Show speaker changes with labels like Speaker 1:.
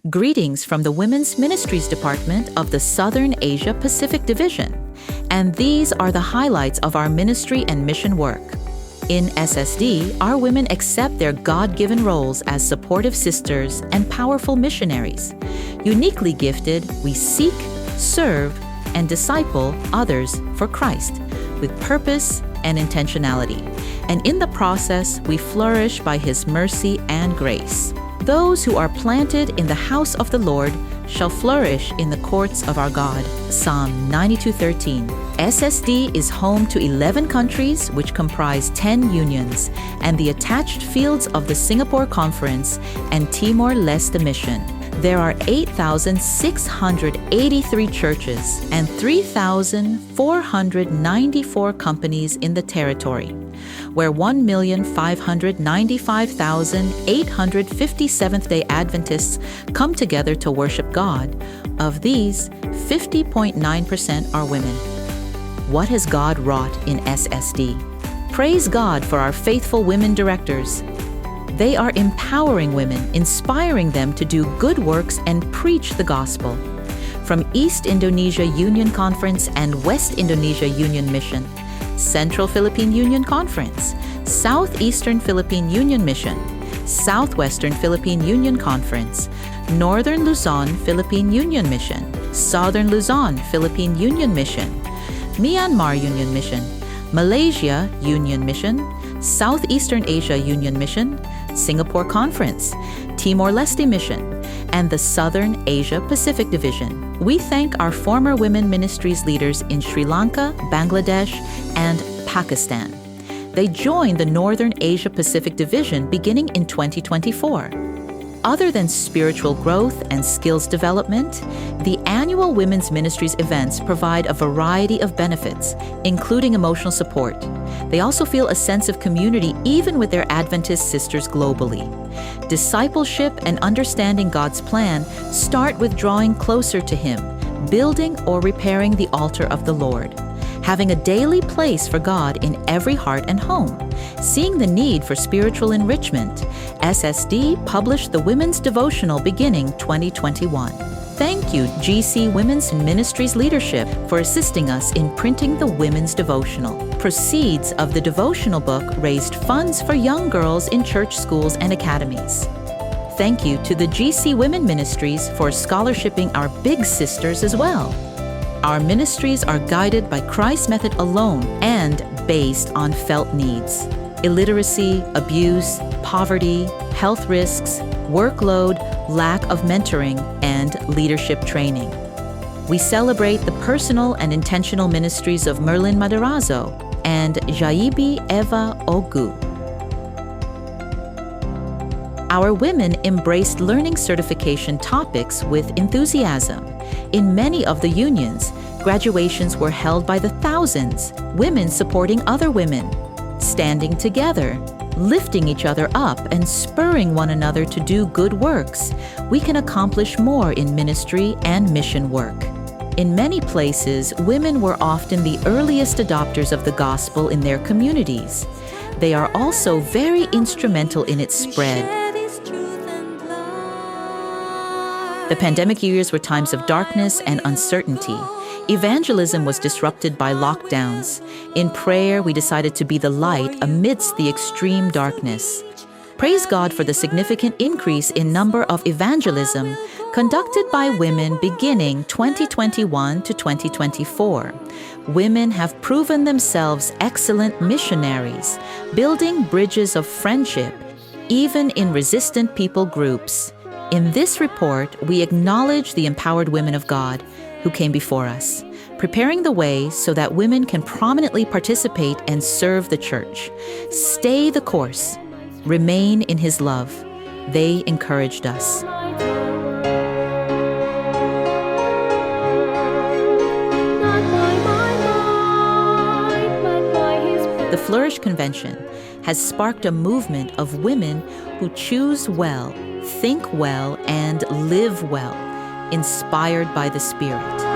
Speaker 1: Greetings from the Women's Ministries Department of the Southern Asia Pacific Division. And these are the highlights of our ministry and mission work. In SSD, our women accept their God-given roles as supportive sisters and powerful missionaries. Uniquely gifted, we seek, serve, and disciple others for Christ with purpose and intentionality. And in the process, we flourish by His mercy and grace. Those who are planted in the house of the Lord shall flourish in the courts of our God. Psalm 92:13. SSD is home to 11 countries which comprise 10 unions and the attached fields of the Singapore Conference and Timor-Leste Mission. There are 8,683 churches and 3,494 companies in the territory, where 1,595,850 Seventh-day Adventists come together to worship God. Of these, 50.9% are women. What has God wrought in SSD? Praise God for our faithful women directors. They are empowering women, inspiring them to do good works and preach the gospel. From East Indonesia Union Conference and West Indonesia Union Mission, Central Philippine Union Conference, Southeastern Philippine Union Mission, Southwestern Philippine Union Conference, Northern Luzon Philippine Union Mission, Southern Luzon Philippine Union Mission, Myanmar Union Mission, Malaysia Union Mission, Southeastern Asia Union Mission, Singapore Conference, Timor-Leste Mission, and the Southern Asia Pacific Division. We thank our former women ministries leaders in Sri Lanka, Bangladesh, and Pakistan. They joined the Northern Asia Pacific Division beginning in 2024. Other than spiritual growth and skills development, the annual Women's Ministries events provide a variety of benefits, including emotional support. They also feel a sense of community even with their Adventist sisters globally. Discipleship and understanding God's plan start with drawing closer to Him, building or repairing the altar of the Lord, having a daily place for God in every heart and home, seeing the need for spiritual enrichment. SSD published the Women's Devotional beginning 2021. Thank you, GC Women's Ministries leadership, for assisting us in printing the Women's Devotional. Proceeds of the devotional book raised funds for young girls in church schools and academies. Thank you to the GC Women Ministries for scholarshiping our big sisters as well. Our ministries are guided by Christ's method alone and based on felt needs: illiteracy, abuse, poverty, health risks, workload, lack of mentoring, and leadership training. We celebrate the personal and intentional ministries of Merlin Madarazzo and Jaibi Eva Ogu. Our women embraced learning certification topics with enthusiasm. In many of the unions, graduations were held by the thousands, women supporting other women, standing together, lifting each other up, and spurring one another to do good works. We can accomplish more in ministry and mission work. In many places, women were often the earliest adopters of the gospel in their communities. They are also very instrumental in its spread. The pandemic years were times of darkness and uncertainty. Evangelism was disrupted by lockdowns. In prayer, we decided to be the light amidst the extreme darkness. Praise God for the significant increase in number of evangelism conducted by women beginning 2021 to 2024. Women have proven themselves excellent missionaries, building bridges of friendship, even in resistant people groups. In this report, we acknowledge the empowered women of God who came before us, preparing the way so that women can prominently participate and serve the church. Stay the course. Remain in His love. They encouraged us. The Flourish Convention has sparked a movement of women who choose well, think well, and live well, inspired by the Spirit.